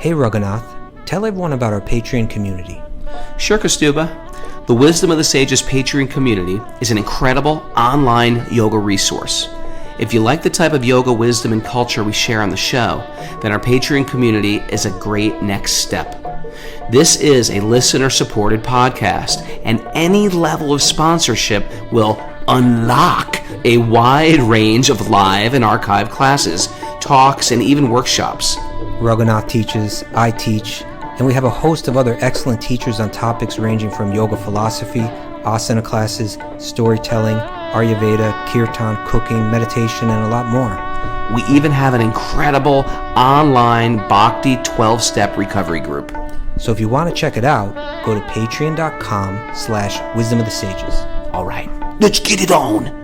Hey Raghunath, tell everyone about our Patreon community. Sure, Kastuba. The Wisdom of the Sages Patreon community is an incredible online yoga resource. If you like the type of yoga wisdom and culture we share on the show, then our Patreon community is a great next step. This is a listener-supported podcast, and any level of sponsorship will unlock a wide range of live and archived classes, talks, and even workshops. Raghunath teaches, I teach, and we have a host of other excellent teachers on topics ranging from yoga philosophy, asana classes, storytelling, Ayurveda, kirtan, cooking, meditation, and a lot more. We even have an incredible online Bhakti 12-step recovery group. So if you want to check it out, go to patreon.com/wisdom of the sages. All right, let's get it on.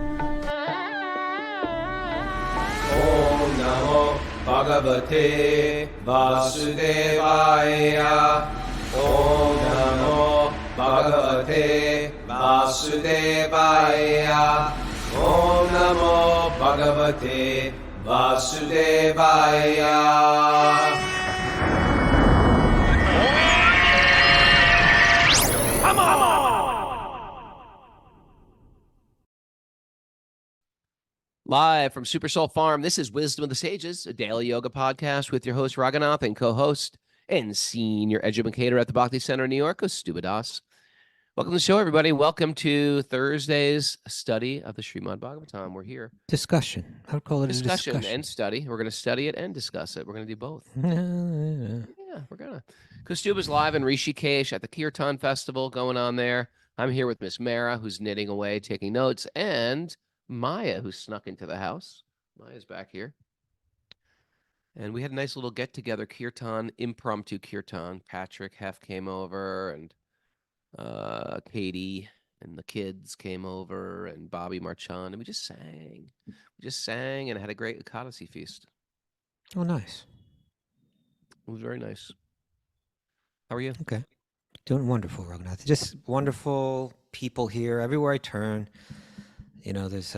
Om Namo Bhagavate Vasudevaya. Om Namo Bhagavate Vasudevaya. Om Namo Bhagavate Vasudevaya. Live from Super Soul Farm, this is Wisdom of the Sages, a daily yoga podcast with your host Raghunath and co-host and senior educator at the Bhakti Center in New York, Kastuba Das. Welcome to the show, everybody. Welcome to Thursday's study of the Srimad Bhagavatam. We're here. Discussion. I would call it a discussion. And study. We're going to study it and discuss it. We're going to do both. Yeah. Yeah, we're going to. Kastuba's live in Rishikesh at the Kirtan Festival going on there. I'm here with Miss Mara, who's knitting away, taking notes, and Maya, who snuck into the house. Maya's back here. And we had a nice little get-together kirtan, impromptu kirtan. Patrick Heff came over, and Katie and the kids came over, and Bobby Marchand, and we just sang. We just sang and had a great Ekadasi feast. Oh, nice. It was very nice. How are you? Okay. Doing wonderful, Raghunath. Just wonderful people here everywhere I turn. You know, there's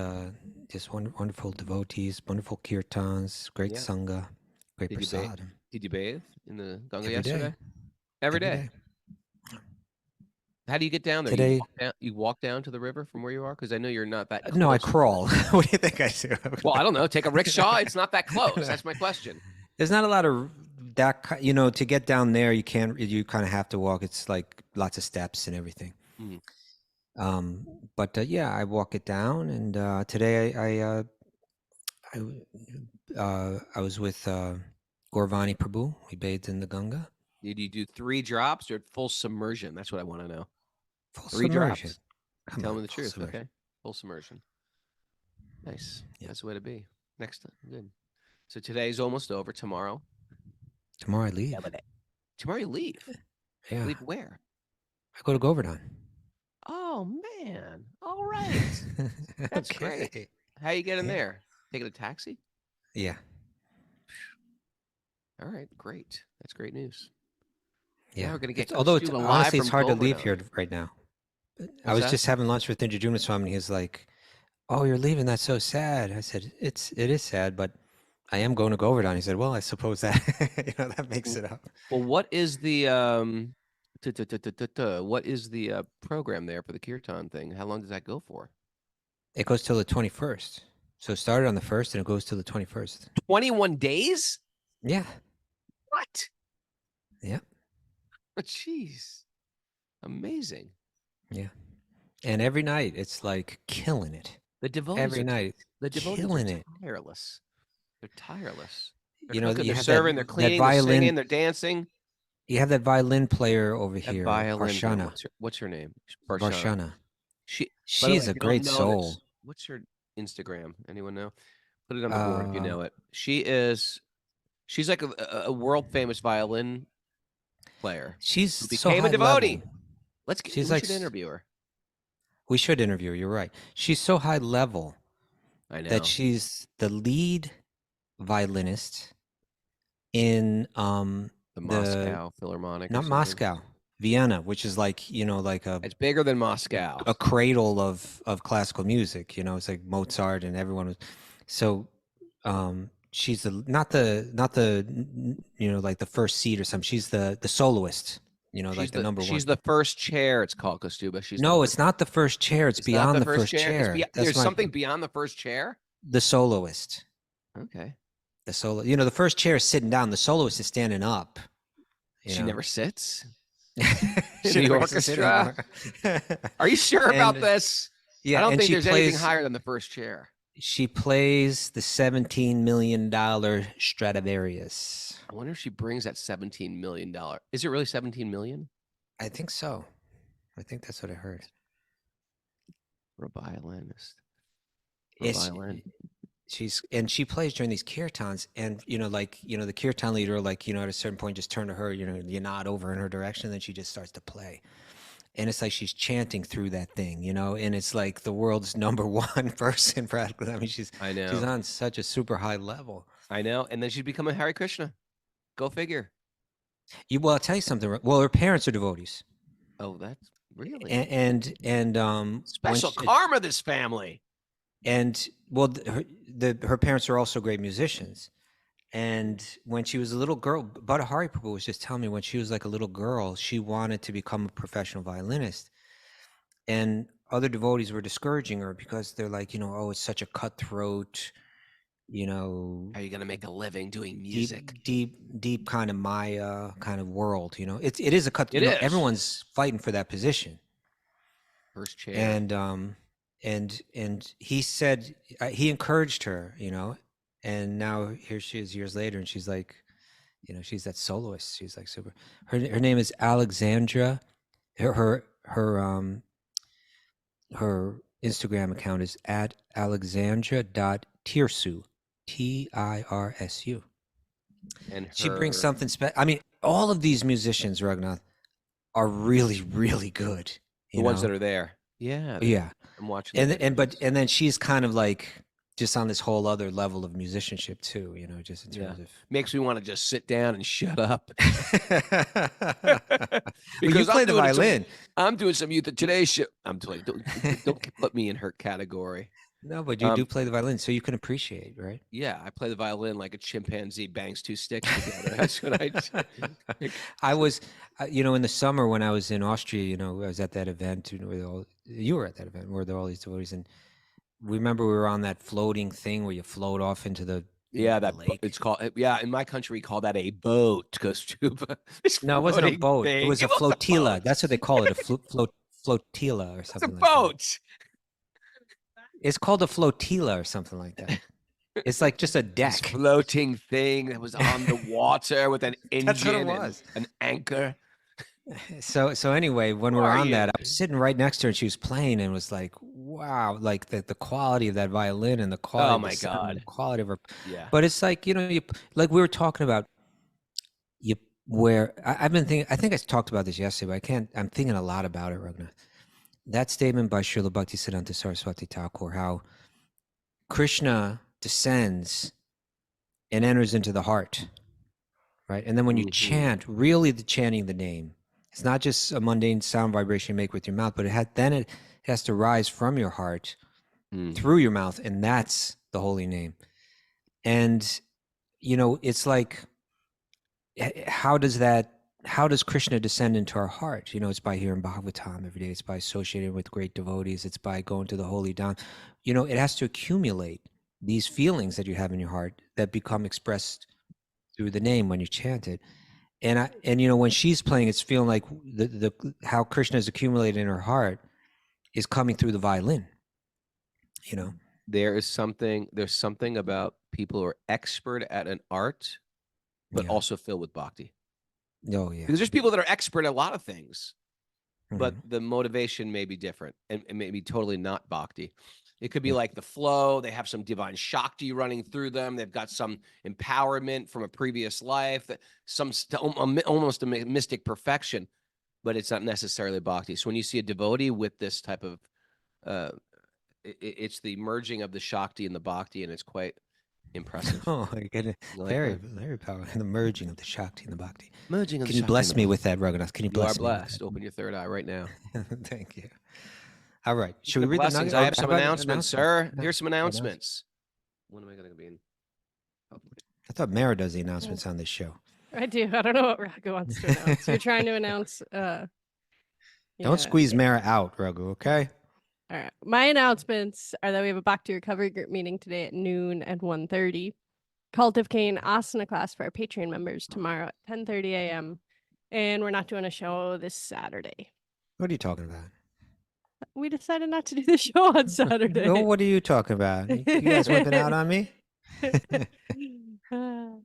just wonderful devotees, wonderful kirtans, great sangha, great prasad. Did you bathe in the Ganga Every yesterday? day. Every day. How do you get down there? Today, you walk down to the river from where you are? Because I know you're not that close. No, I crawl. What do you think I do? Well, I don't know. Take a rickshaw. It's not that close. That's my question. There's not a lot of that, to get down there, you kind of have to walk. It's like lots of steps and everything. Mm. But I walk it down, and today I was with Gaurvani Prabhu. We bathed in the Ganga. Did you do 3 drops or full submersion? That's what I want to know. Full 3 submersion. drops. Tell me the truth, submersion. Okay? Full submersion. Nice. Yeah. That's the way to be. Next time. Good. So today's almost over. Tomorrow Tomorrow I leave. Tomorrow you leave. Yeah. Leave where? I go to Govardhan. Oh, man. All right. That's great. How you getting there? Taking a taxi? Yeah. All right. Great. That's great news. Yeah. Now we're gonna get Although Kastuba live honestly, it's from hard to leave Govardhan. here right now. I What's was that? just having lunch with Ninja Swami, and he was like, "Oh, you're leaving? That's so sad." I said, "It is sad, but I am going to Govardhan." He said, "Well, I suppose that that makes it up." Well, what is the what is the program there for the kirtan thing? How long does that go for? It goes till the 21st. So it started on the 1st, and it goes till the 21st. 21 days? Yeah. What? Yeah. Oh, jeez. Amazing. Yeah. And every night, it's like killing it. The devotees Every night, the devotees killing are it. tireless. They're tireless. You They're know, cooking, you they're have serving, that they're cleaning, they're violin. singing, they're dancing. You have that violin player over That here, violin. Arshana. What's her name? Varshana. By the way, She's if a you don't great know soul. this, what's her Instagram? Anyone know? Put it on the board if you know it. She's like a world famous violin player. She's Who so became high a devotee. level. We like should interview her. We should interview her. You're right. She's so high level I know. that she's the lead violinist in the Moscow Philharmonic. not Moscow, Vienna, which is like It's bigger than Moscow. a cradle of classical music. It's like Mozart and everyone was. So she's not the like the first seat or something. She's the soloist. Like the number one. She's the first chair. It's called Kostuba. No, it's not the first chair. It's beyond the first chair. There's something beyond the first chair. The soloist. Okay. The solo. The first chair is sitting down. The soloist is standing up. She never sits. In the orchestra. Are you sure about this? Yeah, I don't think there's anything higher than the first chair. She plays the $17 million Stradivarius. I wonder if she brings that $17 million. Is it really 17 million? I think so. I think that's what I heard. For a violinist. Violin. She plays during these kirtans, and the kirtan leader, at a certain point just turn to her, you nod over in her direction, and then she just starts to play. And it's like she's chanting through that thing, and it's like the world's number one person practically. I mean, she's on such a super high level. I know. And then she'd become a Hare Krishna. Go figure. Well, I'll tell you something. Well, her parents are devotees. Oh, that's really and special karma, this family. And well, her parents are also great musicians. And when she was a little girl, Bhatta Hari Prabhu was just telling me when she was like a little girl, she wanted to become a professional violinist. And other devotees were discouraging her because they're like, oh, it's such a cutthroat, How are you going to make a living doing music? Deep kind of Maya kind of world, It is a cut. Everyone's fighting for that position. First chair. And he said, he encouraged her, and now here she is years later, and she's like, she's that soloist. She's like super. Her name is Alexandra. Her Instagram account is at alexandra.tirsu, TIRSU. And she brings something special. I mean, all of these musicians, Raghunath, are really, really good. The ones that are there. Yeah. Yeah. I'm watching. And then she's kind of like just on this whole other level of musicianship too, just in terms of makes me want to just sit down and shut up. Because you play the violin. I'm doing some Youth of Today show. I'm telling you, don't put me in her category. No, but you do play the violin, so you can appreciate, right? Yeah, I play the violin like a chimpanzee bangs two sticks together. That's what I do. I was, in the summer when I was in Austria, I was at that event. You were at that event where there were all these devotees, and remember we were on that floating thing where you float off into the lake. It's called. Yeah, in my country we call that a boat. No, it wasn't a boat. It was a flotilla. That's what they call it, a flotilla or something. It's a boat. It's called a flotilla or something like that. It's like just a deck. This floating thing that was on the water with an engine. That's what it was. An anchor. So anyway, when we were on that, I was sitting right next to her and she was playing and was like, wow, like the quality of that violin and the quality of the sound, the quality of her. Yeah. But it's like, like we were talking about I've been thinking, I think I talked about this yesterday, but I'm thinking a lot about it, Raghunath. That statement by Srila Bhaktisiddhanta Saraswati Thakur, how Krishna descends and enters into the heart, right? And then when you chant, really chanting the name, it's not just a mundane sound vibration you make with your mouth, but it has to rise from your heart through your mouth, and that's the holy name. And, it's like, how does Krishna descend into our heart? It's by hearing Bhagavatam every day. It's by associating with great devotees. It's by going to the holy dham. It has to accumulate these feelings that you have in your heart that become expressed through the name when you chant it. And when she's playing, it's feeling like how Krishna is accumulated in her heart is coming through the violin. There's something about people who are expert at an art, but also filled with bhakti. Oh, yeah. Because there's people that are expert at a lot of things, but the motivation may be different and maybe totally not bhakti. It could be like the flow. They have some divine shakti running through them. They've got some empowerment from a previous life, almost a mystic perfection, but it's not necessarily bhakti. So when you see a devotee with this type of, it's the merging of the shakti and the bhakti, and it's quite impressive. Oh, I get it. Very, very powerful. The merging of the Shakti and the Bhakti. Merging of Can you bless me with that, Raghunath? Can you bless me? You are blessed. Open your third eye right now. Thank you. All right. Should we read the nuggets? I have some announcements, sir. Here's some announcements. When am I going to be in? I thought Mara does the announcements on this show. I do. I don't know what Raghu wants to announce. You're trying to announce. Don't squeeze Mara out, Raghu, okay? All right. My announcements are that we have a Bhakti Recovery Group meeting today at noon and 1:30. Cult of Cain asana class for our Patreon members tomorrow at 10:30 a.m. And we're not doing a show this Saturday. What are you talking about? We decided not to do the show on Saturday. Oh, what are you talking about? You guys whipping out on me?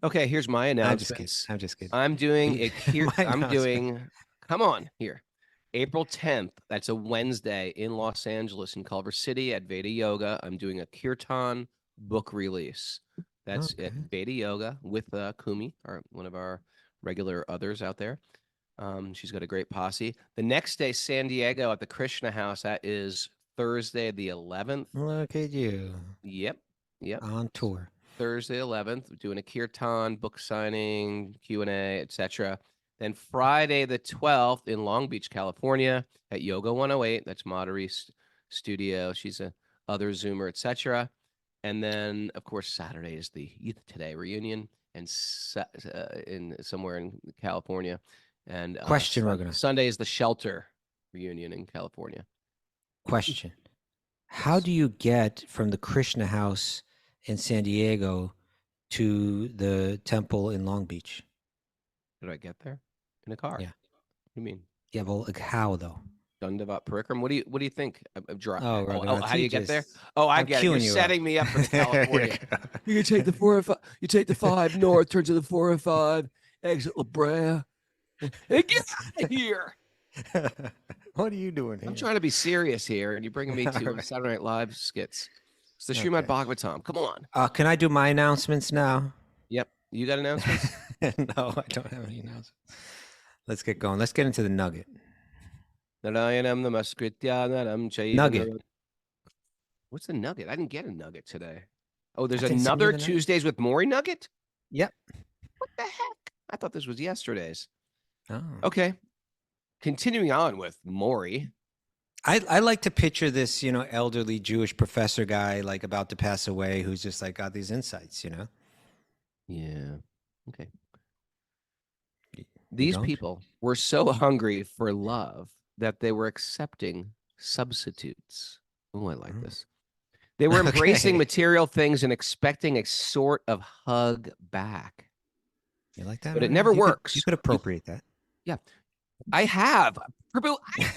Okay, here's my announcement. I'm just kidding. I'm doing a My come on here. April 10th, that's a Wednesday in Los Angeles in Culver City at Veda Yoga. I'm doing a kirtan book release. That's at Veda Yoga with Kumi, one of our regular others out there. She's got a great posse. The next day, San Diego at the Krishna House. That is Thursday the 11th. Look at you. Yep. On tour. Thursday 11th, we're doing a kirtan, book signing, Q&A, etc. Then Friday the 12th in Long Beach, California at Yoga 108. That's Morrie's studio. She's a other Zoomer, etc. And then, of course, Saturday is the Youth Today reunion and somewhere in California. And Sunday is the Shelter reunion in California. Question. How do you get from the Krishna House in San Diego to the temple in Long Beach? Did I get there? In a car? Yeah. What do you mean? Yeah, well, like how though? Dandavat Parikram. What do you think? How do you get there? Oh, I get it. You're setting me up for California. You take the 405. You take the 5 north, turn to the 405, exit La Brea. Hey, get out of here! What are you doing here? I'm trying to be serious here, and you're bringing me to Saturday Night Live skits. It's the Srimad Bhagavatam. Come on. Can I do my announcements now? Yep. You got announcements? No, I don't have any announcements. Let's get going. Let's get into the nugget. Nugget. What's the nugget? I didn't get a nugget today. Oh, there's another Tuesdays with Morrie nugget? Yep. What the heck? I thought this was yesterday's. Oh. Okay. Continuing on with Morrie. I like to picture this, elderly Jewish professor guy like about to pass away who's just like got these insights, Yeah. Okay. These people were so hungry for love that they were accepting substitutes. Oh, I like this. They were embracing material things and expecting a sort of hug back. You like that? But it never works. You could appropriate that. Yeah. I have. I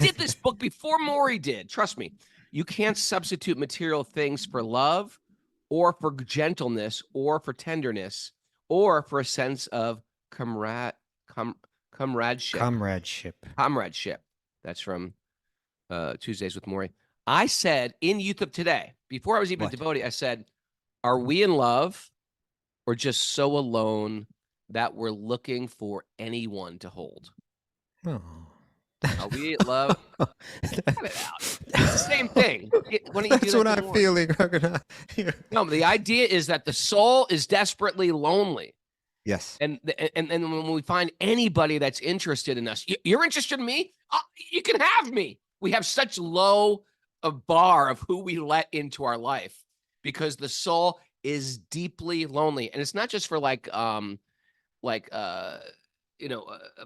did this book before Morrie did. Trust me. You can't substitute material things for love or for gentleness or for tenderness or for a sense of comradeship. Comradeship. That's from Tuesdays with Morrie. I said in Youth of Today, before I was even a devotee, I said, are we in love or just so alone that we're looking for anyone to hold? Oh. Are we in love? Cut it out. It's the same thing. That's what I'm feeling. No, the idea is that the soul is desperately lonely. Yes. And when we find anybody that's interested in us, you're interested in me? You can have me. We have such low a bar of who we let into our life because the soul is deeply lonely. And it's not just for a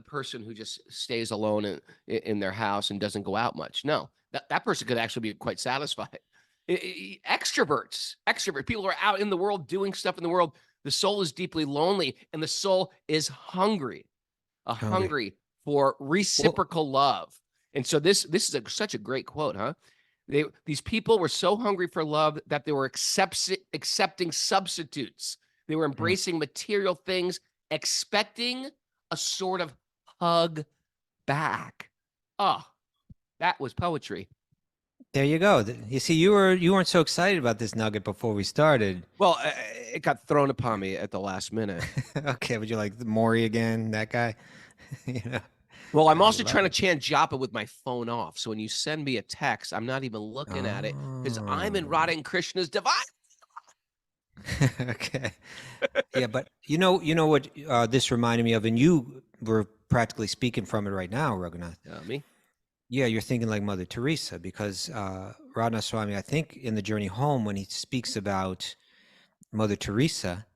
person who just stays alone in their house and doesn't go out much. No, that person could actually be quite satisfied. Extroverts, people who are out in the world doing stuff in the world. The soul is deeply lonely and the soul is hungry for reciprocal love. And so this is such a great quote, huh? These people were so hungry for love that they were accepting substitutes. They were embracing material things, expecting a sort of hug back. Oh, that was poetry. There you go. You see, you weren't so excited about this nugget before we started. Well, it got thrown upon me at the last minute. Okay, would you like Morrie again, that guy? Well, I'm also trying to chant japa with my phone off. So when you send me a text, I'm not even looking at it because I'm in Radha and Krishna's divine. Okay. Yeah, but you know what this reminded me of, and you were practically speaking from it right now, Raghunath. Me? Yeah, you're thinking like Mother Teresa, because Radha Swami, I think in The Journey Home, when he speaks about Mother Teresa,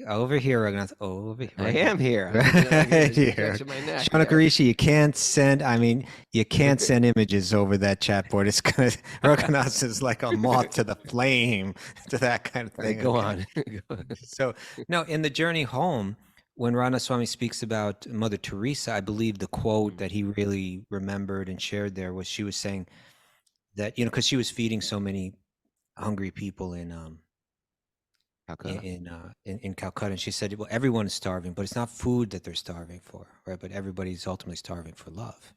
Over here, Raghunath. Over here. I am here. Right here. Stretching my neck. Shanakarishi, you can't send. I mean, you can't send images over that chat board. It's gonna. Raghunath is like a moth to the flame, to that kind of All right, thing. go okay? on. So no, in the journey home, when Ranaswami speaks about Mother Teresa, I believe the quote that he really remembered and shared there was she was saying that, you know, because she was feeding so many hungry people in Calcutta. in Calcutta, and she said, well, everyone is starving, but it's not food that they're starving for, right? But everybody's ultimately starving for love.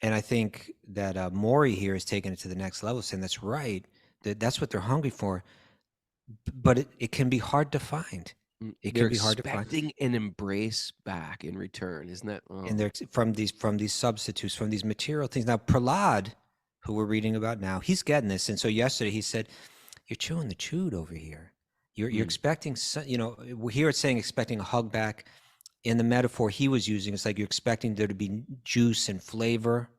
And I think that Morrie here is taking it to the next level, saying that's right, that's what they're hungry for, but it can be hard to find. It They're can be hard to find. expecting an embrace back in return, isn't that? Oh. And they're from these substitutes, from these material things. Now, Prahlad, who we're reading about now, he's getting this. And so yesterday he said, "You're chewing the chewed over here. You're expecting, you know, here it's saying expecting a hug back. In the metaphor he was using, it's like you're expecting there to be juice and flavor,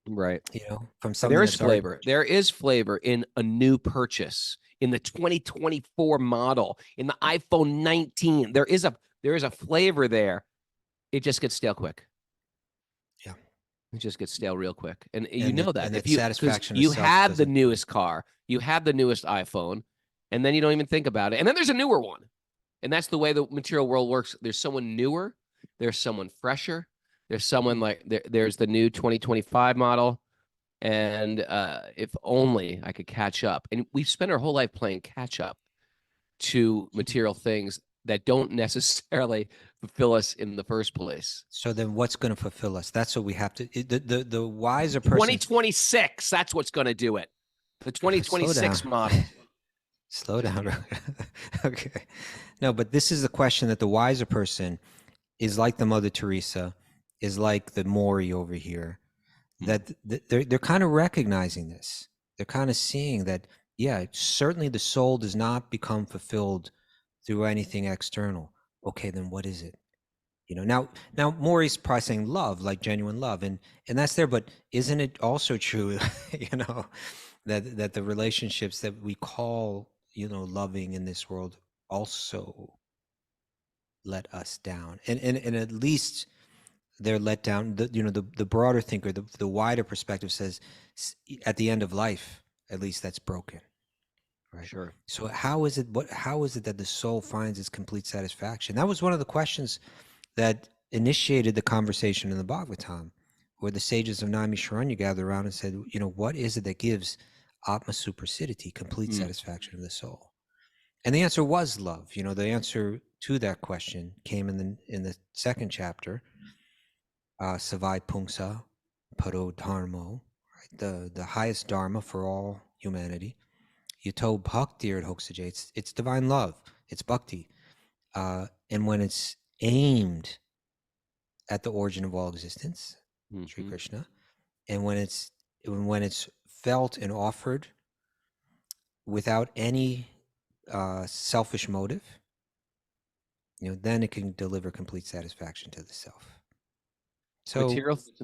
Right. you know, from something. There is that's already- flavor. There is flavor in a new purchase, in the 2024 model, in the iPhone 19. There is a flavor there. It just gets stale quick. Yeah. It just gets stale real quick. And you And know the- that. and If that you, satisfaction of you self have the doesn't- newest car, you have the newest iPhone, and then you don't even think about it. And then there's a newer one. And that's the way the material world works. There's someone newer, there's someone fresher, there's someone like there's the new 2025 model. And if only I could catch up. And we spend our whole life playing catch up to material things that don't necessarily fulfill us in the first place. So then what's going to fulfill us? That's what we have to, the wiser person. 2026, that's what's going to do it. The 2026 model. Slow down. Okay. No, but this is the question that the wiser person is like the Mother Teresa, is like the Morrie over here, that they're kind of recognizing this. They're kind of seeing that, yeah, certainly the soul does not become fulfilled through anything external. Okay, then what is it? You know, now Morrie's probably saying love, like genuine love, and that's there, but isn't it also true, you know, that the relationships that we call, you know, loving in this world also let us down, and at least they're let down. The broader thinker, the wider perspective says, at the end of life, at least that's broken, right? Sure. So how is it that the soul finds its complete satisfaction? That was one of the questions that initiated the conversation in the Bhagavatam, where the sages of Naimisharanya gathered around and said, you know, what is it that gives Atma Suprasidhiti, complete satisfaction of the soul? And the answer was love. You know, the answer to that question came in the second chapter, Savai Pungsa Paro Dharmo, right? The highest dharma for all humanity. Yato Bhakti Hoksajay, it's divine love, it's bhakti. And when it's aimed at the origin of all existence, Sri Krishna, and when it's felt and offered without any selfish motive, you know, then it can deliver complete satisfaction to the self. So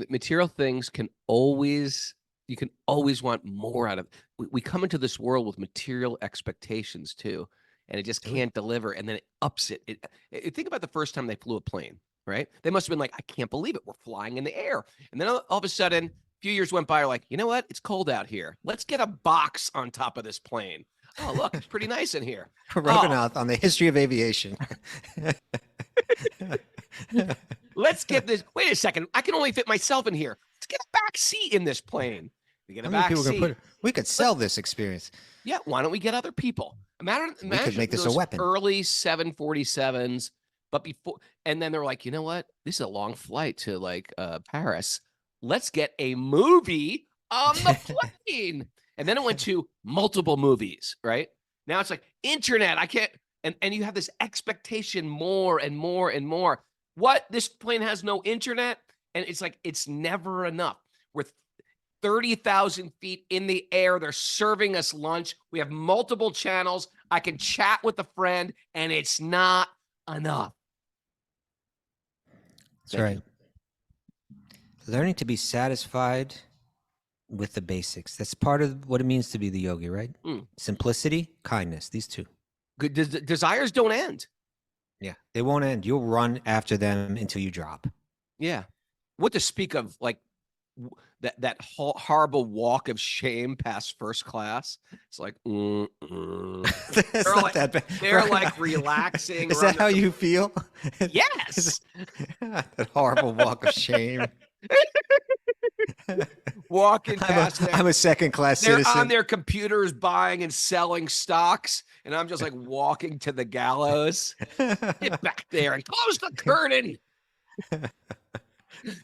material things can always, you can always want more out of. We come into this world with material expectations too, and it just can't deliver, and then it ups it. Think about the first time they flew a plane, right? They must have been like, I can't believe it, we're flying in the air. And then all of a sudden, a few years went by, you're like, you know what? It's cold out here. Let's get a box on top of this plane. Oh, look, it's pretty nice in here. Raghunath on the history of aviation. Let's get this. Wait a second. I can only fit myself in here. Let's get a back seat in this plane. We get a back seat. We could sell this experience. Yeah, why don't we get other people? Imagine we could make this a weapon. Early 747s, but before, and then they're like, you know what? This is a long flight to like Paris. Let's get a movie on the plane. And then it went to multiple movies, right? Now it's like internet. I can't, and you have this expectation more and more and more. What? This plane has no internet? And it's like, it's never enough. We're 30,000 feet in the air. They're serving us lunch. We have multiple channels. I can chat with a friend, and it's not enough. That's right. Learning to be satisfied with the basics. That's part of what it means to be the yogi, right? Simplicity, kindness, these two. Good desires don't end. Yeah, they won't end. You'll run after them until you drop. Yeah. What to speak of, like, that horrible walk of shame past first class. It's like, It's they're not like, that bad. they're like relaxing. Is around that how you feel? Yes. That horrible walk of shame. Walking past them. I'm a second-class They're citizen. on their computers buying and selling stocks, and I'm just like walking to the gallows. Get back there and close the curtain.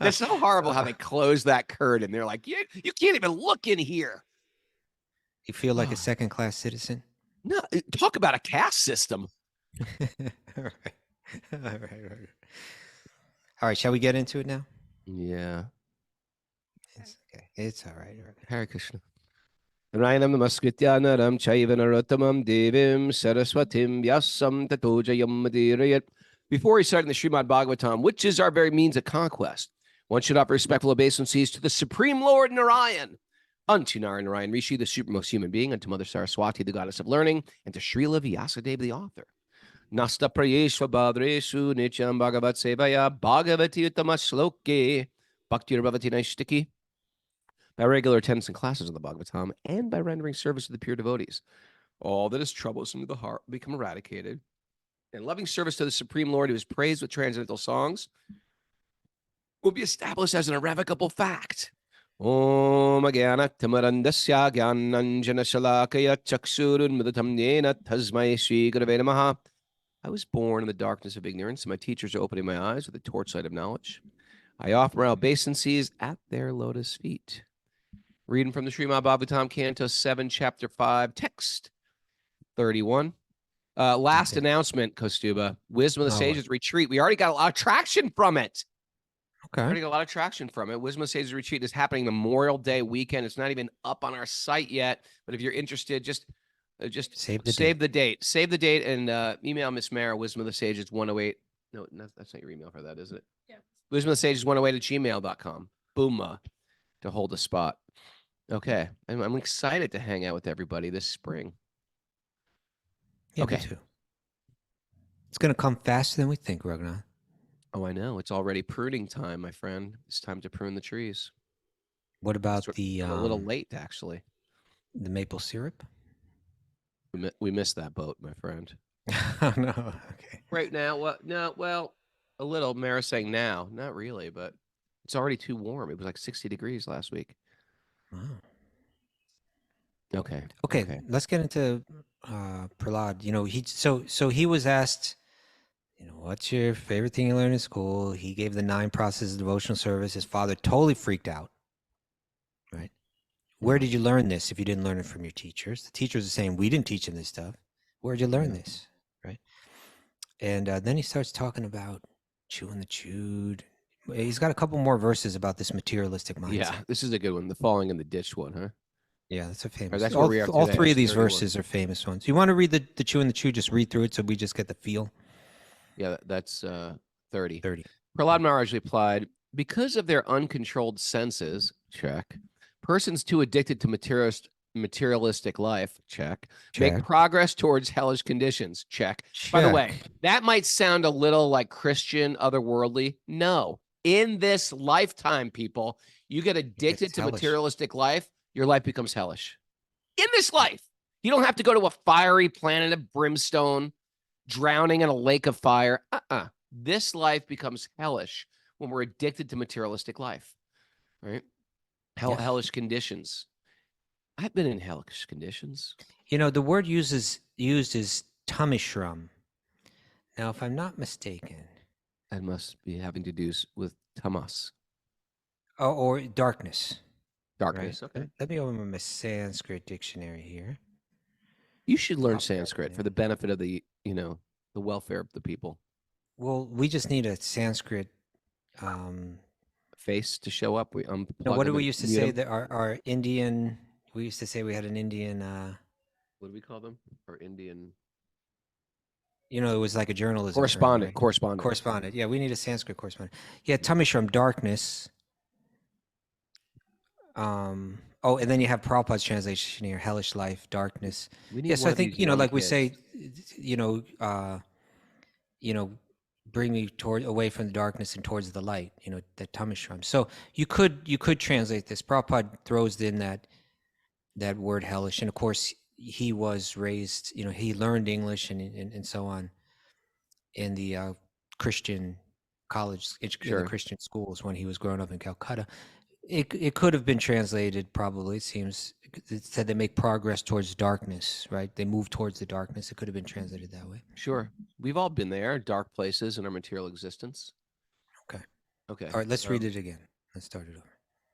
It's so horrible how they close that curtain. They're like, you can't even look in here. You feel like a second-class citizen? No, talk about a caste system. All right. All right. All right, shall we get into it now? Yeah. It's okay. It's all right. Hare Krishna. Rainam namaskritya naram chaiva narottamam devim saraswatim vyasam tato jayam madirayat. Before we start in the Srimad Bhagavatam, which is our very means of conquest, one should offer respectful obeisances to the Supreme Lord Narayan, unto Narayan Rishi, the supremmost human being, unto Mother Saraswati, the goddess of learning, and to Srila Vyasadeva, the author. Nasta prayeshva badreshu nityam bhagavat sevaya bhagavati uttama shloke bhakti bhavati naishtiki. By regular attendance in classes of the Bhagavatam and by rendering service to the pure devotees, all that is troublesome to the heart will become eradicated. And loving service to the Supreme Lord, who is praised with transcendental songs, will be established as an irrevocable fact. Om Agyanat Tamarandasya Gyananjana Shalakaya Chaksurun Mudatam Yena Tasmai Shri Gurave Namaha. I was born in the darkness of ignorance, and my teachers are opening my eyes with the torchlight of knowledge. I offer my obeisances at their lotus feet. Reading from the Srimad Bhagavatam, Canto 7, Chapter 5, Text 31. Last announcement, Kostuba. Wisdom of the Sages Retreat. We already got a lot of traction from it. Okay. Already got a lot of traction from it. Wisdom of the Sages Retreat is happening Memorial Day weekend. It's not even up on our site yet, but if you're interested, just save the date. Save the date and email Miss Mara, Wisdom of the Sages 108. No, that's not your email for that, is it? Yeah. Wisdom of the Sages 108 at gmail.com. Boom, to hold a spot. Okay. I'm excited to hang out with everybody this spring. Yeah, okay. Me too. It's going to come faster than we think, Raghunath. Oh, I know. It's already pruning time, my friend. It's time to prune the trees. What about a little late, actually. The maple syrup? We missed that boat, my friend. Oh, no. Okay. Right now, well, a little. Mara's saying now. Not really, but it's already too warm. It was like 60 degrees last week. Wow. Okay. Let's get into Prahlad. You know, he was asked, you know, what's your favorite thing you learned in school? He gave the 9 processes of devotional service. His father totally freaked out. Right? Where did you learn this if you didn't learn it from your teachers? The teachers are saying, we didn't teach him this stuff. Where did you learn this? Right? And then he starts talking about chewing the chewed. He's got a couple more verses about this materialistic mindset. Yeah, this is a good one. The falling in the ditch one, huh? Yeah, that's a famous. That's where we are all today. 3 of these 31. verses are famous ones. You want to read the chew and the chew? Just read through it so we just get the feel. Yeah, that's 30. 30. Prahlad Maharaj replied, because of their uncontrolled senses, check, persons too addicted to materialistic life, check, make progress towards hellish conditions, check. By the way, that might sound a little like Christian, otherworldly. No. In this lifetime, people, you get addicted to materialistic life, your life becomes hellish. In this life, you don't have to go to a fiery planet of brimstone, drowning in a lake of fire. This life becomes hellish when we're addicted to materialistic life, right? Hellish conditions. I've been in hellish conditions. You know, the word used is tamishram. Now, if I'm not mistaken, that must be having to do with tamas. Oh, or darkness. Darkness, right? Okay. Let me open my Sanskrit dictionary here. You should learn Sanskrit for the benefit of the welfare of the people. Well, we just need a Sanskrit face to show up. What do we used to say that our Indian? We used to say we had an Indian. What do we call them? Our Indian. You know, it was like a journalism correspondent. Term, right? Correspondent. Yeah, we need a Sanskrit correspondent. Yeah, Tamishram, darkness. Oh, and then you have Prabhupada's translation here: hellish life, darkness. Yes, I think like we say, bring me away from the darkness and towards the light, that Tamashram. So you could translate this. Prabhupada throws in that word hellish. And of course, he was raised, he learned English and so on in the Christian college, in the Christian schools when he was growing up in Calcutta. It could have been translated, probably, it seems. It said they make progress towards darkness, right? They move towards the darkness. It could have been translated that way. Sure. We've all been there, dark places in our material existence. Okay. Okay. All right, let's read it again. Let's start it over.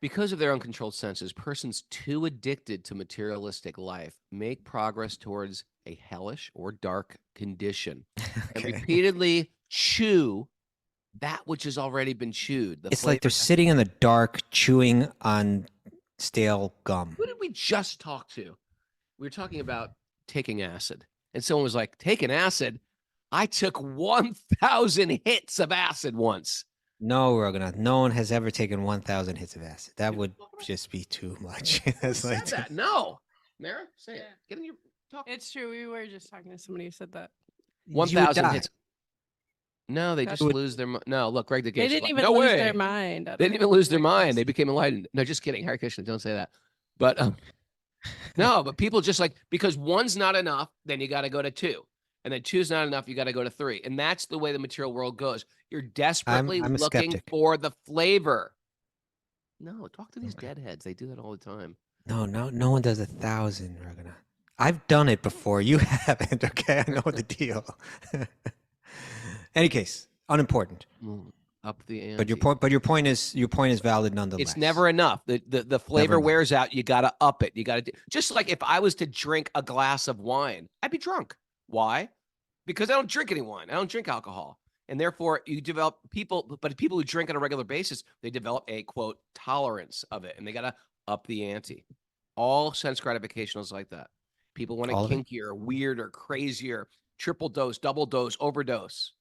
Because of their uncontrolled senses, persons too addicted to materialistic life make progress towards a hellish or dark condition and repeatedly chew that which has already been chewed. It's like they're sitting in the dark chewing on stale gum. Who did we just talk to? We were talking about taking acid. And someone was like, taking acid? I took 1,000 hits of acid once. No, Raghunath, no one has ever taken 1,000 hits of acid. That would just be too much. That's like that. No. Mara, say it. Get in your talk. It's true. We were just talking to somebody who said that. 1,000 hits. No, they just lose their mind. No, look, Greg the Gate. They didn't even lose their mind. They didn't even lose their mind. They became enlightened. No, just kidding. Hare Krishna, don't say that. But no, but people just like, because one's not enough, then you got to go to 2. And then 2's not enough, you got to go to 3. And that's the way the material world goes. You're desperately I'm looking for the flavor. No, talk to these deadheads. They do that all the time. No one does 1,000, Raghunath. I've done it before. You haven't, okay? I know the deal. Any case, unimportant. Up the ante. But your point is valid nonetheless. It's never enough. The flavor wears out. You got to up it. You got to just like if I was to drink a glass of wine, I'd be drunk. Why? Because I don't drink any wine. I don't drink alcohol. And therefore you develop people who drink on a regular basis, they develop a quote tolerance of it, and they got to up the ante. All sense gratification is like that. People want it kinkier, weirder, crazier, triple dose, double dose, overdose.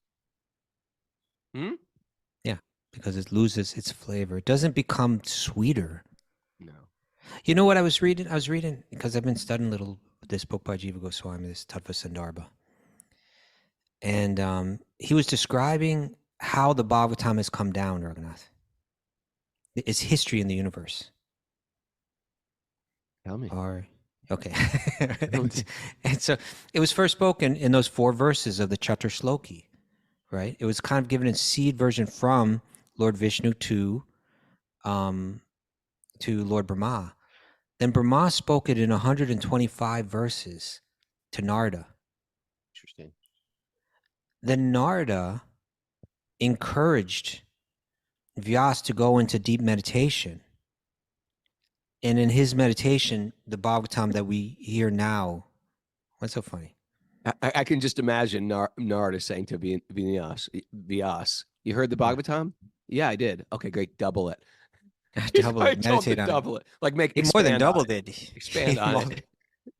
Yeah, because it loses its flavor. It doesn't become sweeter. No. You know what I was reading? I was reading, because I've been studying this book by Jiva Goswami, this Tattva Sandarbha. And he was describing how the Bhagavatam has come down, Raghunath. Its history in the universe. Tell me. Okay. and so it was first spoken in those 4 verses of the Chatur Shloki. Right? It was kind of given in seed version from Lord Vishnu to Lord Brahma. Then Brahma spoke it in 125 verses to Narada. Interesting. Then Narada encouraged Vyas to go into deep meditation. And in his meditation, the Bhagavatam that we hear now, what's so funny? I can just imagine Narada saying to Vyas, you heard the Bhagavatam? Yeah, I did. Okay, great. Double it. Double it. Meditate on double it. Like make it more than doubled it. Expand on it.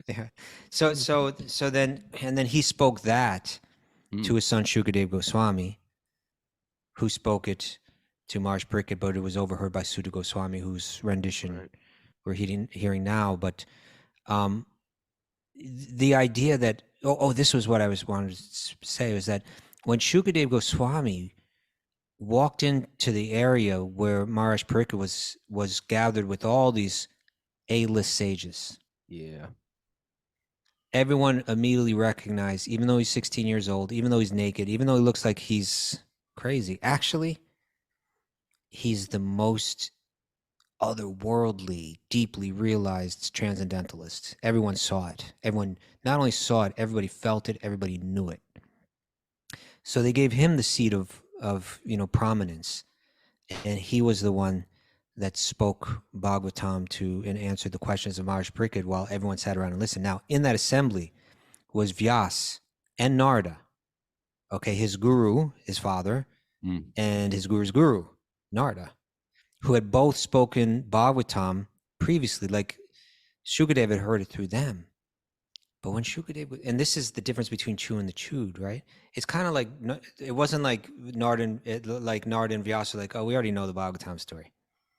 Yeah. So then he spoke that to his son Shukadev Goswami, who spoke it to Maharaj Pariksit, but it was overheard by Sudha Goswami, whose rendition we're hearing now. But the idea that this was what I wanted to say, was that when Shukadev Goswami walked into the area where Maharaj Pariksit was gathered with all these A-list sages. Yeah. Everyone immediately recognized, even though he's 16 years old, even though he's naked, even though he looks like he's crazy, actually, he's the most otherworldly, deeply realized transcendentalist. Everyone saw it. Everyone not only saw it, everybody felt it, everybody knew it. So they gave him the seat of prominence, and he was the one that spoke Bhagavatam to and answered the questions of Maharaj Pariksit while everyone sat around and listened. Now, in that assembly was Vyas and Narada, his guru, his father, and his guru's guru, Narada, who had both spoken Bhagavatam previously. Like Shukadev had heard it through them. But when Shukadev, and this is the difference between chew and the chewed, right? It's kind of like, it wasn't like Narada and Vyasa were like, we already know the Bhagavatam story.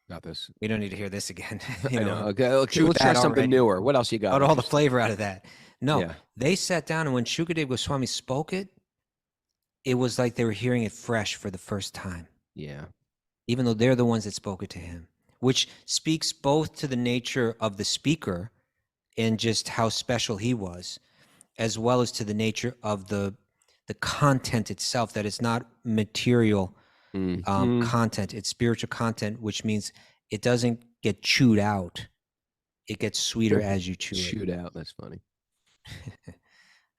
Got this. We don't need to hear this again. I know. Okay, let's try something newer. What else you got? Got all the flavor out of that. No, they sat down, and when Shukadev Goswami spoke it, it was like they were hearing it fresh for the first time, Yeah. even though they're the ones that spoke it to him, which speaks both to the nature of the speaker and just how special he was, as well as to the nature of the content itself, that it's not material content, it's spiritual content, which means it doesn't get chewed out. It gets sweeter as you chew Shoot out. That's funny. it.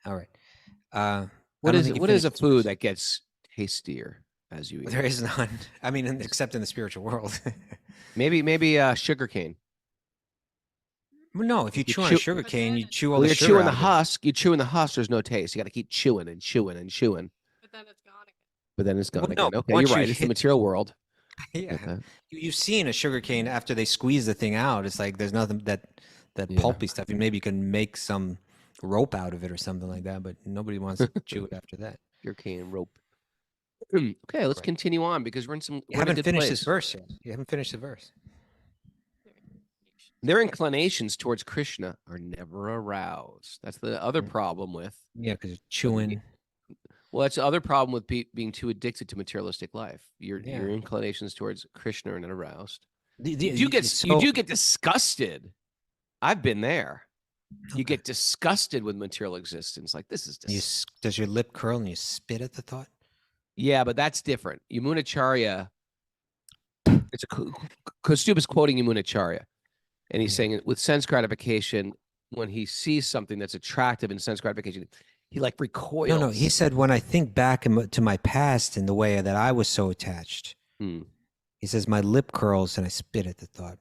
All right. What is a food that gets tastier as you eat? There is none. I mean, except in the spiritual world. maybe sugar cane. No, if you chew on a sugar cane, you chew all Well, the you're sugar chewing the out of it. husk. You chew in the husk. There's no taste. You got to keep chewing and chewing and chewing. But then it's gone again. But then it's gone Well, again. no, Okay, once you're you right. It's the hit- material world. Yeah, you've seen a sugar cane after they squeeze the thing out. It's like there's nothing that Yeah. pulpy stuff. Maybe you can make some rope out of it or something like that, but nobody wants to chew it after that. Your cane rope. Okay, let's Right. continue on because we're in You a haven't good finished place. this verse yet. You haven't finished the verse. Their inclinations towards Krishna are never aroused. That's the other problem with. Yeah, because chewing. Well, that's the other problem with being too addicted to materialistic life. Your Yeah. inclinations towards Krishna are not aroused. You You do get disgusted. I've been there. You get disgusted with material existence. Like, this is Does your lip curl and you spit at the thought? Yeah, but that's different. Yamunacharya, it's Kaustubha's quoting Yamunacharya, and he's saying with sense gratification, when he sees something that's attractive in sense gratification, he like recoils. No. He said, when I think back to my past in the way that I was so attached, he says, my lip curls and I spit at the thought.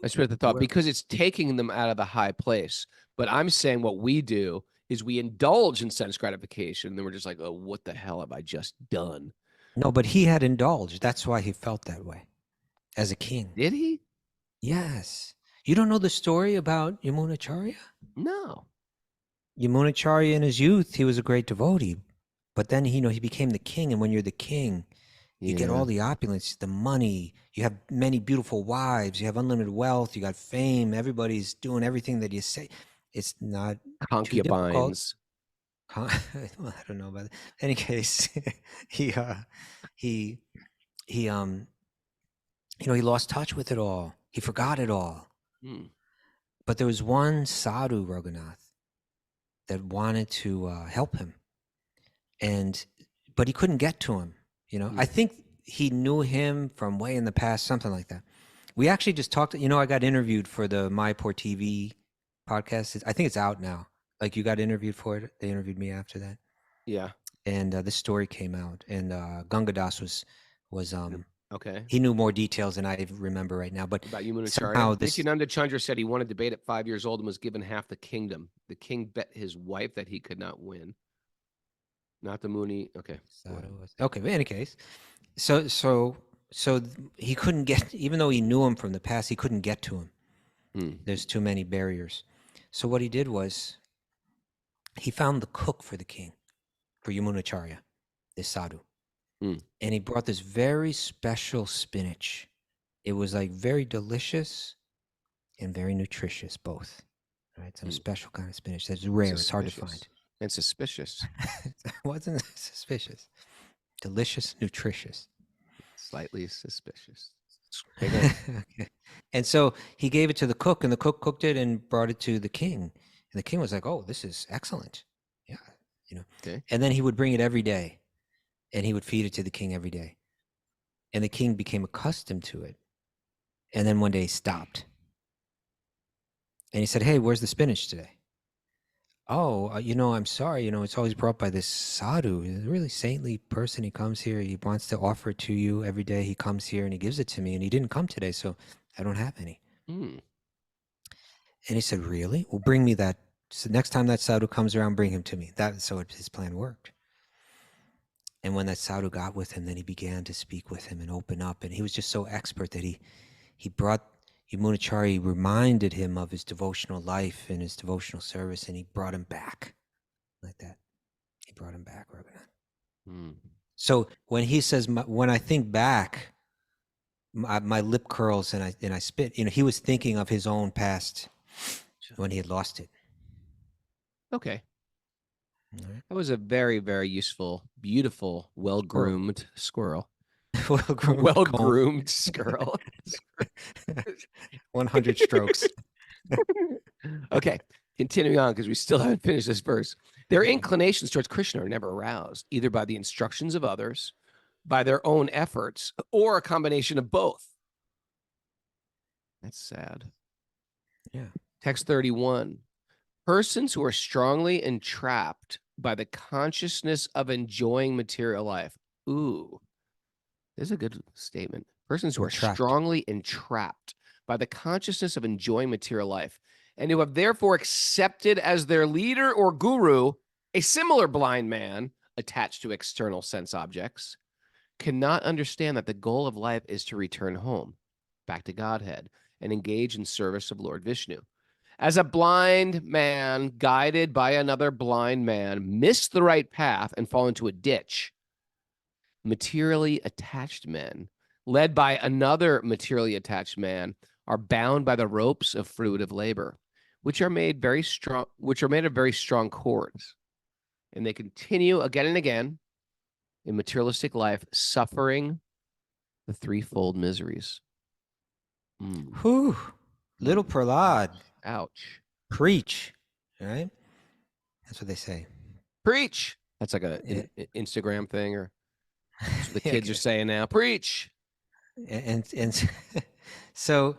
I spit at the thought because it's taking them out of the high place. But I'm saying what we do is we indulge in sense gratification, and then we're just like, oh, what the hell have I just done? No, but he had indulged. That's why he felt that way as a king. Did he? Yes. You don't know the story about Yamunacharya? No. Yamunacharya in his youth, he was a great devotee. But then, he became the king. And when you're the king, you get all the opulence, the money. You have many beautiful wives. You have unlimited wealth. You got fame. Everybody's doing everything that you say. It's not Concubines. Well, I don't know about that. In any case, he lost touch with it all. He forgot it all. But there was one sadhu, Raghunath, that wanted to help him, but he couldn't get to him. I think he knew him from way in the past, something like that. We actually just talked. I got interviewed for the Mayapur TV podcast. I think it's out now. Like, you got interviewed for it. They interviewed me after that. Yeah. And this story came out, and Gangadas was okay. He knew more details than I remember right now. But About Yamunacharya. somehow this. Nityananda Chandra said he won a debate at 5 years old and was given half the kingdom. The king bet his wife that he could not win. Not the Muni. Okay. Okay. But in any case, so he couldn't get, even though he knew him from the past, he couldn't get to him. There's too many barriers. So what he did was, he found the cook for the king, for Yamunacharya, this sadhu. And he brought this very special spinach. It was like very delicious and very nutritious, both. Right? Some special kind of spinach that's rare. It's hard to find. And suspicious. It wasn't suspicious. Delicious, nutritious. Slightly suspicious. Okay. And so he gave it to the cook, and the cook cooked it and brought it to the king. And the king was like, oh, this is excellent. Yeah. Okay. And then he would bring it every day, and he would feed it to the king every day. And the king became accustomed to it. And then one day he stopped. And he said, hey, where's the spinach today? Oh, I'm sorry. It's always brought by this sadhu. He's a really saintly person. He comes here. He wants to offer it to you every day. He comes here and he gives it to me. And he didn't come today, so I don't have any. And he said, really? Well, bring me that. So next time that sadhu comes around, bring him to me. So his plan worked. And when that sadhu got with him, then he began to speak with him and open up. And he was just so expert that he brought Yamunacharya, reminded him of his devotional life and his devotional service, and he brought him back like that. He brought him back, Raghunath. So when he says, when I think back, my lip curls and I spit, he was thinking of his own past when he had lost it. Okay. That was a very, very useful, beautiful, well-groomed squirrel. Well-groomed Well-groomed squirrel. 100 strokes. Okay, continuing on because we still haven't finished this verse. Their inclinations towards Krishna are never aroused, either by the instructions of others, by their own efforts, or a combination of both. That's sad. Yeah. Text 31. Persons who are strongly entrapped by the consciousness of enjoying material life. Ooh, this is a good statement. Persons who are strongly entrapped by the consciousness of enjoying material life and who have therefore accepted as their leader or guru a similar blind man attached to external sense objects cannot understand that the goal of life is to return home, back to Godhead, and engage in service of Lord Vishnu. As a blind man guided by another blind man miss the right path and fall into a ditch, materially attached men, led by another materially attached man, are bound by the ropes of fruitive labor, which are made very strong, which are made of very strong cords, and they continue again and again in materialistic life, suffering the threefold miseries. Whew. Little Prahlad. Ouch. Preach. Right? That's what they say. Preach. That's like an Instagram thing, or that's what the kids are saying now. Preach. And so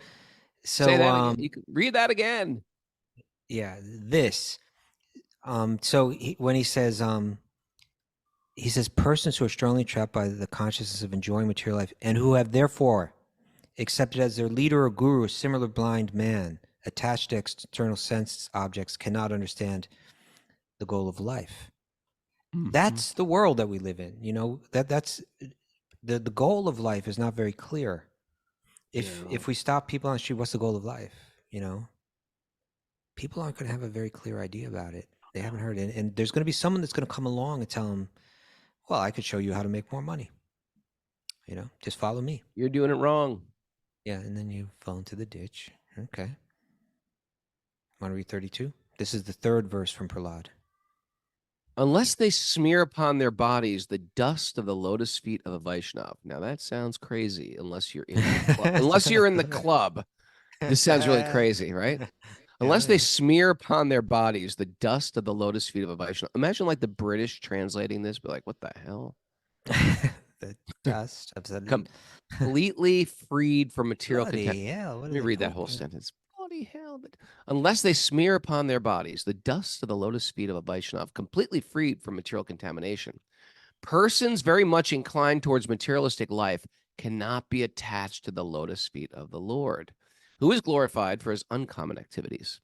say that again. You can read that again. Yeah, this. So when he says persons who are strongly trapped by the consciousness of enjoying material life and who have therefore accepted as their leader or guru a similar blind man attached to external sense objects cannot understand the goal of life. Mm-hmm. That's the world that we live in. You know, that's the goal of life is not very clear. If we stop people on the street, what's the goal of life? You know, people aren't going to have a very clear idea about it. They haven't heard it. And there's going to be someone that's going to come along and tell them, well, I could show you how to make more money. You know, just follow me. You're doing it wrong. Yeah, and then you fall into the ditch. Okay. Want to read 32? This is the third verse from Prahlad. Unless they smear upon their bodies the dust of the lotus feet of a Vaishnava. Now that sounds crazy. Unless you're in the club. Unless you're in the club, this sounds really crazy, right? Unless they smear upon their bodies the dust of the lotus feet of a Vaishnava. Imagine like the British translating this, but like, what the hell? The dust of the completely freed from material contact. Let me read that whole sentence. Bloody hell. But unless they smear upon their bodies the dust of the lotus feet of a Vaishnava, completely freed from material contamination, persons very much inclined towards materialistic life cannot be attached to the lotus feet of the Lord, who is glorified for his uncommon activities.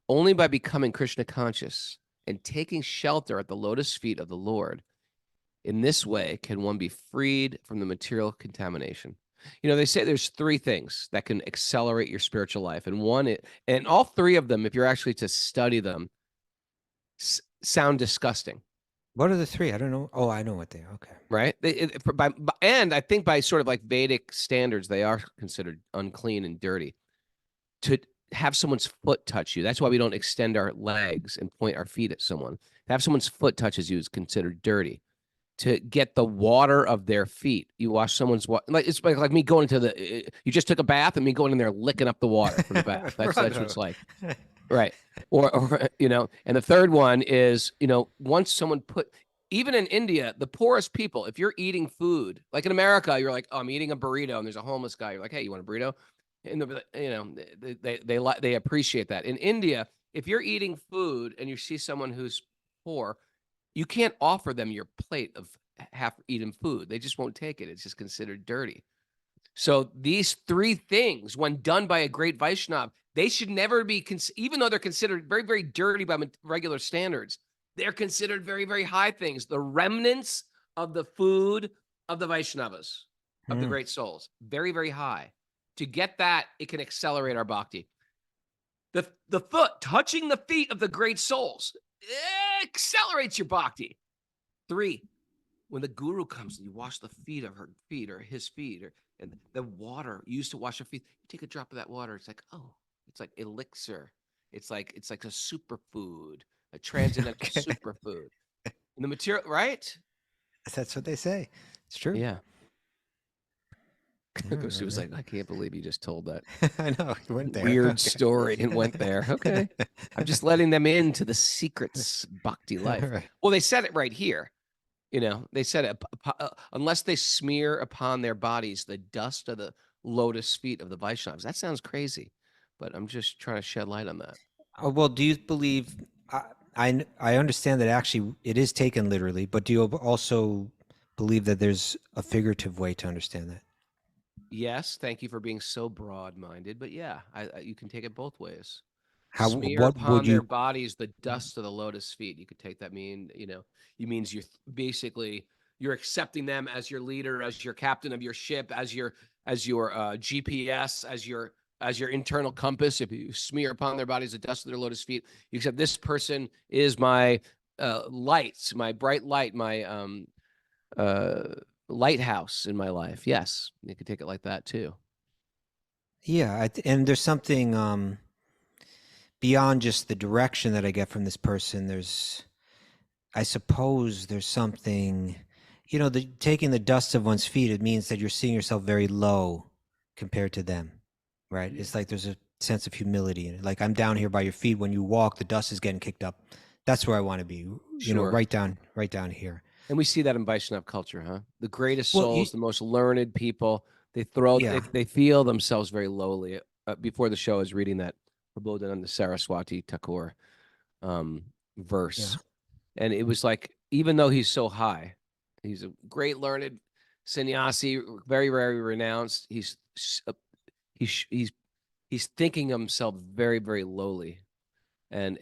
Only by becoming Krishna conscious and taking shelter at the lotus feet of the Lord, in this way can one be freed from the material contamination. You know, they say there's three things that can accelerate your spiritual life. And all three of them, if you're actually to study them, sound disgusting. What are the three? I don't know. Oh, I know what they are. Okay. Right? And I think by sort of like Vedic standards, they are considered unclean and dirty. To have someone's foot touch you. That's why we don't extend our legs and point our feet at someone. To have someone's foot touches you is considered dirty. To get the water of their feet. You wash someone's water. Like it's like me going into the, you just took a bath and me going in there licking up the water from the bath. That's what it's like. Right. Or, you know, and the third one is, you know, once someone even in India, the poorest people, if you're eating food, like in America, you're like, oh, I'm eating a burrito and there's a homeless guy. You're like, hey, you want a burrito? And you know, they appreciate that. In India, if you're eating food and you see someone who's poor, you can't offer them your plate of half-eaten food. They just won't take it. It's just considered dirty. So these three things, when done by a great Vaishnava, they should never be, even though they're considered very, very dirty by regular standards, they're considered very, very high things. The remnants of the food of the Vaishnavas, of the great souls, very, very high. To get that, it can accelerate our bhakti. The foot, touching the feet of the great souls, accelerates your bhakti. 3, when the guru comes and you wash the feet of her feet or his feet, and the water used to wash your feet, you take a drop of that water. It's like, oh, it's like elixir. It's like a superfood, a transcendental superfood. And the material, right? That's what they say. It's true. Yeah. All She was right. like, I can't believe you just told that I know. You went there. weird Okay. story and went there. Okay. I'm just letting them into the secrets bhakti life. All right. Well, they said it right here. They said it, unless they smear upon their bodies the dust of the lotus feet of the Vaishnavas. That sounds crazy, but I'm just trying to shed light on that. Well, do you believe? I understand that actually it is taken literally, but do you also believe that there's a figurative way to understand that? Yes, thank you for being so broad-minded, but yeah, you can take it both ways. How? Smear What upon would their you? bodies the dust of the lotus feet. You could take that you means you're accepting them as your leader, as your captain of your ship, as your GPS, as your internal compass. If you smear upon their bodies the dust of their lotus feet, you accept this person is my light, my bright light, my lighthouse in my life. Yes, you could take it like that too. Yeah, and there's something beyond just the direction that I get from this person. I suppose there's something, taking the dust of one's feet. It means that you're seeing yourself very low compared to them, right? It's like there's a sense of humility in it. Like, I'm down here by your feet. When you walk, the dust is getting kicked up. That's where I want to be. Sure. Right down here. And we see that in Vaishnava culture, huh? The greatest Well, souls, the most learned people, they feel themselves very lowly. Before the show, I was reading that Prabodhananda Saraswati Thakur verse. Yeah. And it was like, even though he's so high, he's a great learned sannyasi, very, very renounced. He's thinking himself very, very lowly. And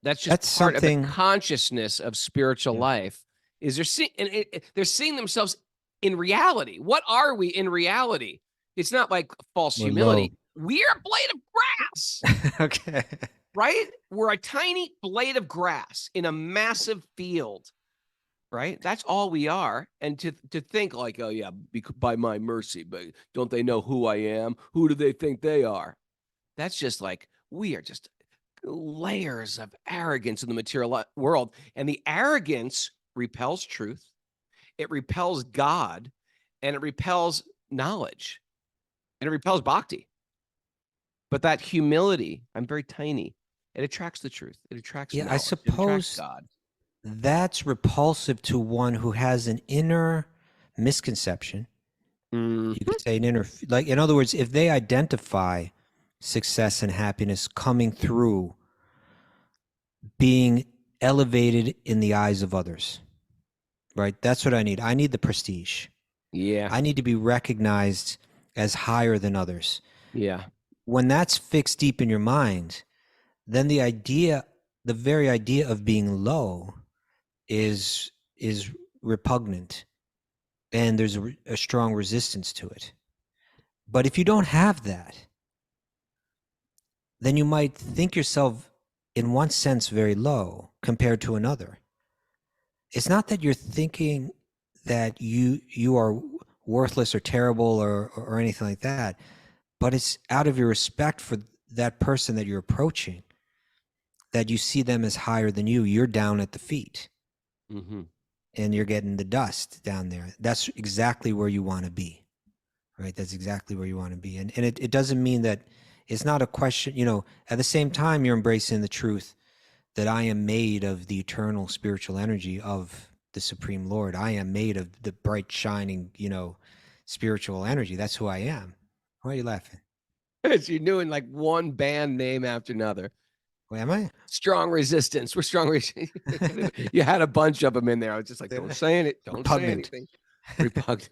that's part of the consciousness of spiritual life. Is they're seeing themselves in reality. What are we in reality? It's not like false humility. We're a blade of grass. Okay. Right? We're a tiny blade of grass in a massive field. Right? That's all we are. And to think like, oh yeah, by my mercy, but don't they know who I am? Who do they think they are? That's just like, we are just layers of arrogance in the material world. And the arrogance repels truth. It repels God, and it repels knowledge, and it repels bhakti. But that humility, I'm very tiny. It attracts the truth. It attracts knowledge. I suppose God. That's repulsive to one who has an inner misconception. You could say an inner, like, in other words, if they identify success and happiness coming through being elevated in the eyes of others, right? That's what I need. I need the prestige. Yeah. I need to be recognized as higher than others. Yeah. When that's fixed deep in your mind, then the very idea of being low is repugnant, and there's a strong resistance to it. But if you don't have that, then you might think yourself in one sense very low compared to another. It's not that you're thinking that you are worthless or terrible or anything like that, but it's out of your respect for that person that you're approaching, that you see them as higher than you. You're down at the feet. Mm-hmm. And you're getting the dust down there. That's exactly where you want to be, right? That's exactly where you want to be. And it doesn't mean that it's not a question, at the same time, you're embracing the truth that I am made of the eternal spiritual energy of the Supreme Lord. I am made of the bright, shining, spiritual energy. That's who I am. Why are you laughing? You're doing like one band name after another. Wait, am I? Strong Resistance. We're Strong Resistance. You had a bunch of them in there. I was just like, don't say it. Don't say anything. Repugnant.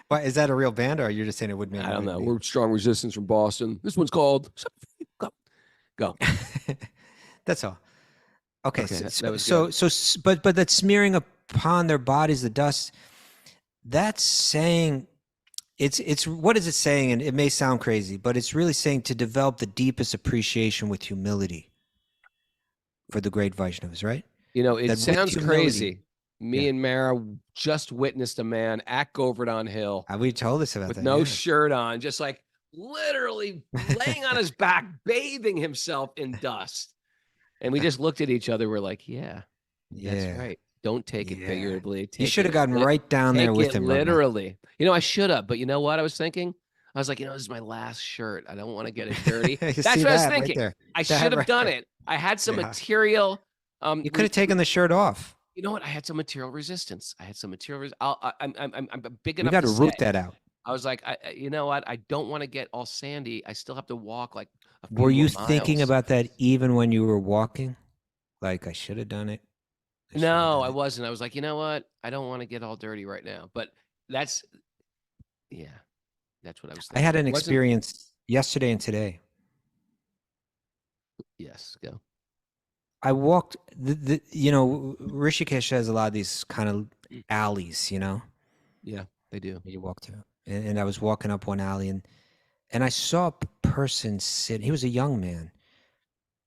Why, is that a real band, or you're just saying it would mean? I don't know. We're Strong Resistance from Boston. This one's called Go. That's all. Okay. So but that smearing upon their bodies the dust, that's saying it's what is it saying? And it may sound crazy, but it's really saying to develop the deepest appreciation with humility for the great Vaishnavas, right? It sounds crazy. Me and Mara just witnessed a man at Govardhan Hill. We told us about with that. No shirt on, just like literally laying on his back, bathing himself in dust. And we just looked at each other. We're like, yeah, Yeah. That's right. Don't take it Yeah. figuratively. You Take should have it gotten right down there take with it him. Ragnar. literally. You know, I should have, but you know what I was thinking? I was like, this is my last shirt. I don't want to get it dirty. You That's see what I was that right thinking. there. I That should have right done there. it. I had some Yeah. material. You could have taken the shirt off. You know what? I had some material resistance. I had some material. I'm big We enough. got to to root say. that out. I was like, you know what? I don't want to get all sandy. I still have to walk like a few Were you more thinking miles. about that even when you were walking? Like, I should have done it. No, I wasn't. I was like, you know what? I don't want to get all dirty right now. But that's what I was thinking. I had an experience yesterday and today. Yes, go. I walked, Rishikesh has a lot of these kind of alleys, Yeah, they do. you walk through. And I was walking up one alley and I saw a person sitting. He was a young man.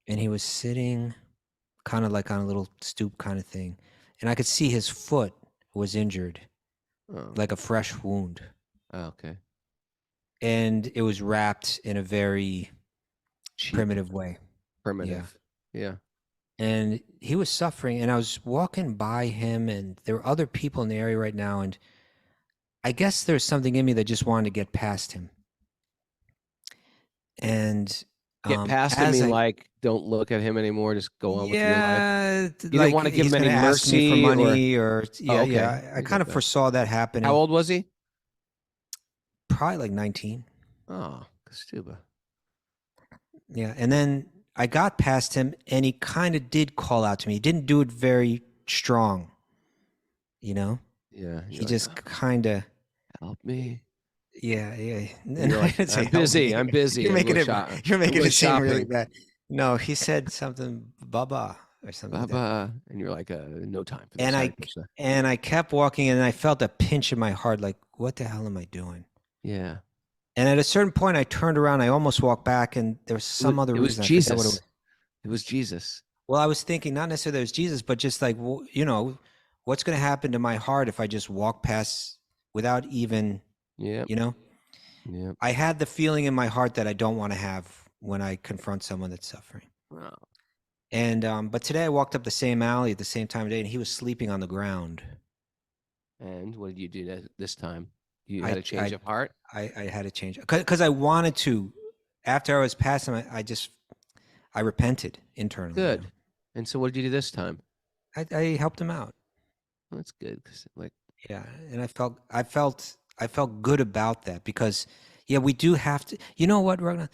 And he was sitting kind of like on a little stoop kind of thing. And I could see his foot was injured, like a fresh wound. Oh, okay. And it was wrapped in a very primitive way. Primitive. Yeah. And he was suffering, and I was walking by him, and there were other people in the area right now, and I guess there's something in me that just wanted to get past him. And get past him, mean like don't look at him anymore, just go on with your life. You didn't want to give him any mercy for money or I kind of that. foresaw that happening. How old was he? Probably like 19. Oh, Kastuba. Yeah, and then I got past him, and he kind of did call out to me. He didn't do it very strong, Yeah. He just kind of help me. Yeah. And you're like, I'm busy. I'm busy. You're making it seem really bad. No, he said something, Baba or something. Baba, and you're like, no time for this. And I kept walking, and I felt a pinch in my heart, like, what the hell am I doing? Yeah. And at a certain point, I turned around. I almost walked back, and there was some other reason. It was Jesus. It was Jesus. Well, I was thinking not necessarily it was Jesus, but just like, what's going to happen to my heart if I just walk past without even, Yeah. I had the feeling in my heart that I don't want to have when I confront someone that's suffering. Wow. And but today I walked up the same alley at the same time of day, and he was sleeping on the ground. And what did you do this time? You had a change of heart? I had a change because I wanted to. After I was past him, I repented internally. Good. And so what did you do this time? I helped him out. Well, that's good. And I felt good about that because we do have to. You know what, Ragnar?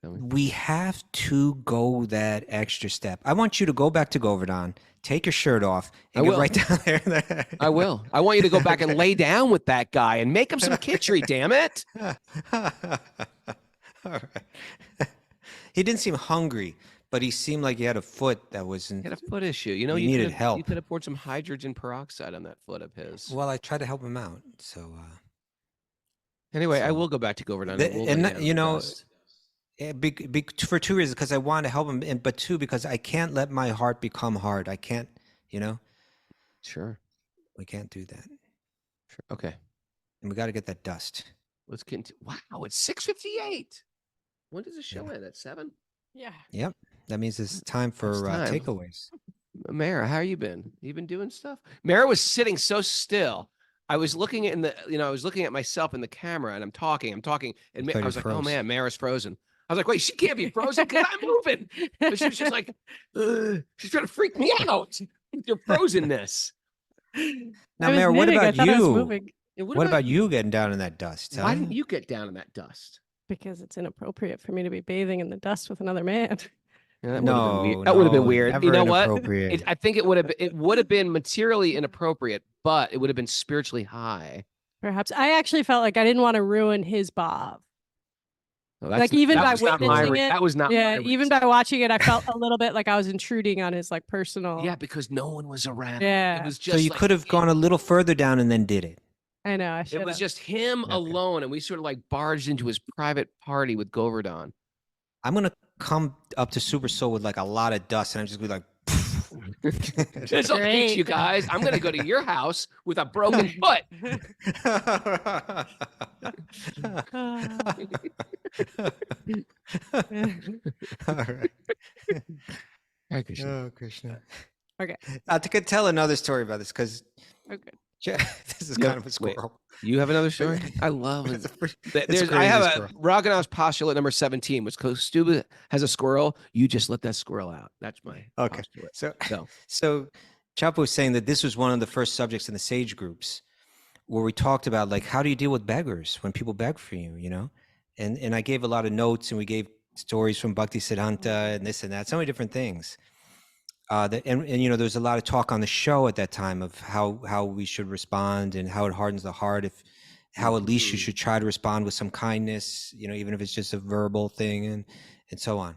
We have to go that extra step. I want you to go back to Govardhan, take your shirt off, and get right down there. I will. I want you to go back and lay down with that guy and make him some kitchery, damn it. All right. He didn't seem hungry, but he seemed like he had a foot that wasn't. He had a foot issue. You needed help. You could have poured some hydrogen peroxide on that foot of his. Well, I tried to help him out. So anyway, I will go back to Govardhan. For two reasons, because I want to help him, but two, because I can't let my heart become hard. I can't, Sure. We can't do that. Sure. Okay. And we got to get that dust. Let's get into. Wow, it's 6:58. When does the show end? At 7? Yeah. Yep. That means it's time for takeaways. Mara, how you been? You been doing stuff? Mara was sitting so still. I was looking I was looking at myself in the camera, and I'm talking, and I was like, oh man, Mara's frozen. I was like, wait, she can't be frozen because I'm moving. But she was just like, she's trying to freak me out with your frozenness. Now, Mara, what about you? What about you getting down in that dust? Why didn't you get down in that dust? Because it's inappropriate for me to be bathing in the dust with another man. Yeah, that would have been weird. You know what? I think it would have been materially inappropriate, but it would have been spiritually high. Perhaps. I actually felt like I didn't want to ruin his bob. Well, like even by witnessing it, that was not. Yeah, even by watching it, I felt a little bit like I was intruding on his personal. Yeah, because no one was around. Yeah, it was just. So you could have gone a little further down and then did it. I know. It was just him alone, and we sort of barged into his private party with Govardhan. I'm gonna come up to Super Soul with a lot of dust, and I'm just gonna be like. This will teach you guys. I'm gonna go to your house with a broken foot. All right. Hare Krishna. Oh, Krishna. Okay. I could tell another story about this because Okay. this is Yeah, kind of a wait. squirrel. You have another story? I love It's it. a pretty- There's, a I have crazy a squirrel. Rockin' House postulate number 17, which Stuba has a squirrel. You just let that squirrel out. That's my Okay. postulate. So, So, so Chapo was saying that this was one of the first subjects in the sage groups where we talked about like how do you deal with beggars when people beg for you, you know? And I gave a lot of notes and we gave stories from Bhakti Siddhanta and this and that, so many different things. And you know, there was a lot of talk on the show at that time of how we should respond and how it hardens the heart, if how at least you should try to respond with some kindness, you know, even if it's just a verbal thing and so on.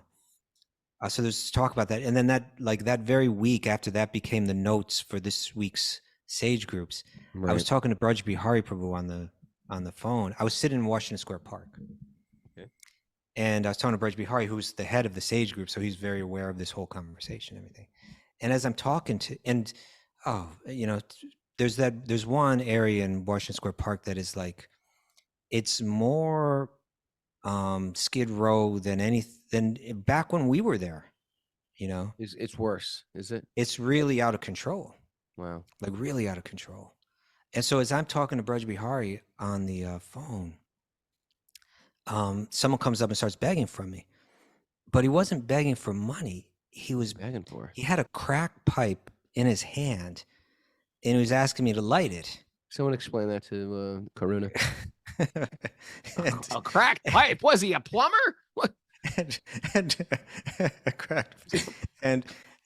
So there's talk about that, and then that very week after that became the notes for this week's sage groups. right. I was talking to Braj Bihari Prabhu on the phone. I was sitting in Washington Square Park. Okay. And I was talking to Braj Bihari, who's the head of the sage group, so he's very aware of this whole conversation and everything. And as I'm talking to, and you know, there's one area in Washington Square Park that is like, it's more Skid Row than back when we were there, you know. It's worse, is it? It's really out of control. Wow. Like really out of control. And so as I'm talking to Braj Bihari on the phone, someone comes up and starts begging from me, but he wasn't begging for money. He was Begging for. He had a crack pipe in his hand, and he was asking me to light it. Someone explain that to Karuna. and, A cracked pipe? Was he a plumber? What?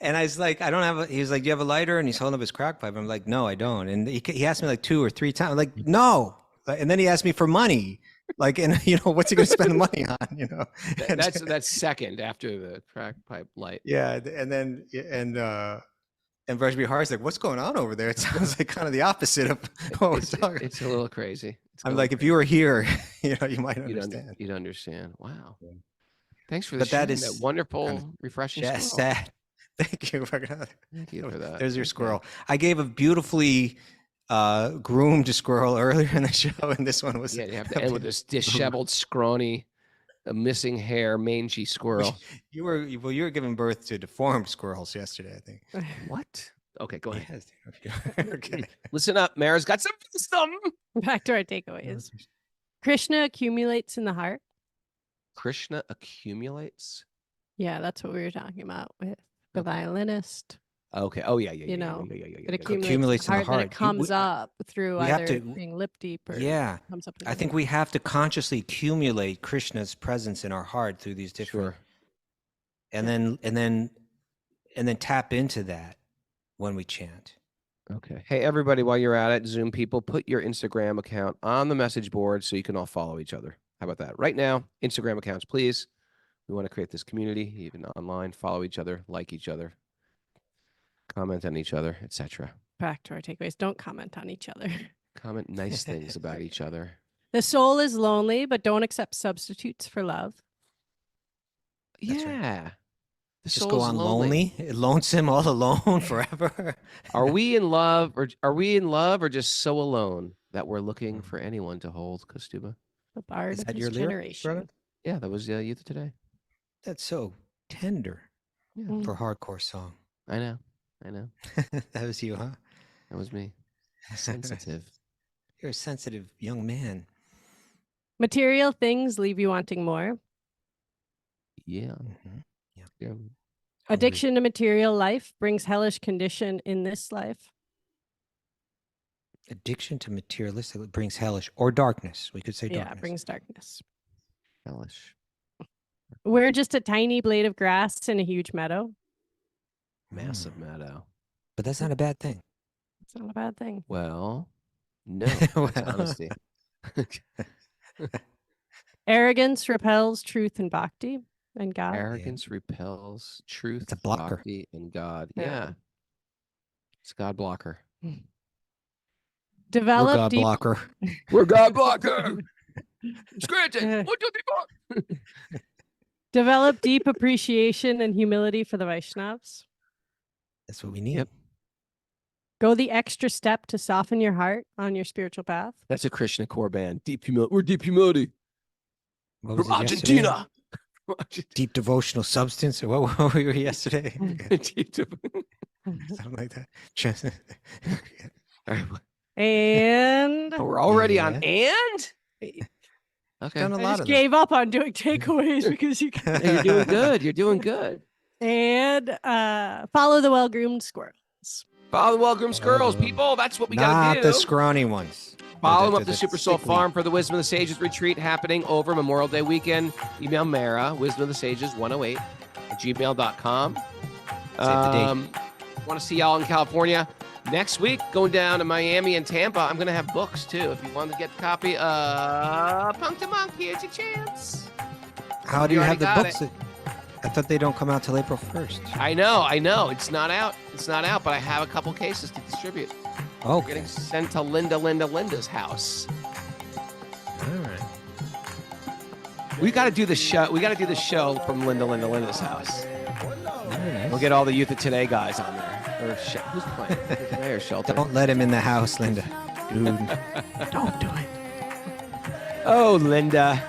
and I was like, I don't have he was like, do you have a lighter? And he's holding up his crack pipe. I'm like, no, I don't. And he asked me like 2 or 3 times. I'm like, no. And then he asked me for money. Like, and you know, what's he going to spend the money on? You know, That's second after the crack pipe light. Yeah, and then Braj Bihari's like, what's going on over there? It sounds like kind of the opposite of what we're talking. It's a little crazy. I'm like, if you were here, you know, you might understand. You'd understand. Wow. Yeah. Thanks for But that is that wonderful, kind of refreshing. sad. Thank you for Thank you for that. There's your squirrel. I gave a beautifully groomed squirrel earlier in the show, and this one was. Yeah, you have to end with this disheveled, scrawny, missing hair, mangy squirrel. You were giving birth to deformed squirrels yesterday, I think. What? Okay, go ahead. Yes. Okay. Listen up, Mara's got some wisdom. Back to our takeaways. Krishna accumulates in the heart. Krishna accumulates. Yeah, that's what we were talking about with the violinist. Okay. Oh yeah. You know, Yeah. it accumulates in the heart. Then it comes up through we have either to- being lip deep or Yeah, comes up. in I the think we have to consciously accumulate Krishna's presence in our heart through these different, and then tap into that when we chant. Okay. Hey, everybody, while you're at it, Zoom people, put your Instagram account on the message board so you can all follow each other. How about that? Right now, Instagram accounts, please. We want to create this community, even online. Follow each other, like each other, comment on each other, etc. Back to our takeaways. Don't comment on each other. Comment nice things about each other. The soul is lonely, but don't accept substitutes for love. That's right. Yeah. The Just go soul's on lonely, lonesome, all alone forever. Are we in love, or just so alone that we're looking for anyone to hold, Kastuba? The bard Is of that his your lyric, generation. brother? Yeah, that was Youth of Today. That's so tender Yeah. for a hardcore song. I know. That was you, huh? That was me. Sensitive. You're a sensitive young man. Material things leave you wanting more. Yeah. Mhm. Yeah. Addiction to material life brings hellish condition in this life. Addiction to materialistic brings hellish or darkness. We could say Yeah, darkness. it brings darkness. Hellish. We're just a tiny blade of grass in a huge meadow. Massive meadow. But that's not a bad thing. It's not a bad thing. Well, no. Well. That's honesty. Arrogance repels truth and bhakti and God. Arrogance repels truth, It's a blocker. bhakti, and God. Yeah. Yeah. It's God blocker. We're Develop God deep blocker. We're God blocker. Scranton. 1, 2, 3, 4. Develop deep appreciation and humility for the Vaishnavas. That's what we need. Yep. Go the extra step to soften your heart on your spiritual path. That's a Krishna core band. Deep humility. We're deep humility. What was From it yesterday? Argentina. Deep devotional substance. Or what were we yesterday? Deep div- Something like that. Just- And We're already on Yeah. and? Okay. Done a I lot just of them. gave up on doing takeaways because you can. You're doing good. You're doing good. And follow the well-groomed squirrels. Follow the well-groomed squirrels, them. people. That's what we got to Not do. the scrawny ones. Follow them The- up the the Super Soul sickly. Farm for the Wisdom of the Sages retreat happening over Memorial Day weekend. Email Mara, wisdomofthesages108@gmail.com. Save the date. Want to see y'all in California next week? Going down to Miami and Tampa. I'm going to have books too. If you want to get a copy of Punk to Monk, here's your chance. How do You you already have the got books? I thought they don't come out till April 1st. I know. It's not out. But I have a couple cases to distribute. Oh, We're getting sent to Linda's house. all right. We got to do the show. We got to do the show from Linda's house. Very nice. We'll get all the Youth of Today guys on there. Or who's playing? Youth of Today or Shelter? Don't let him in the house, Linda. Dude. Don't do it. Oh, Linda.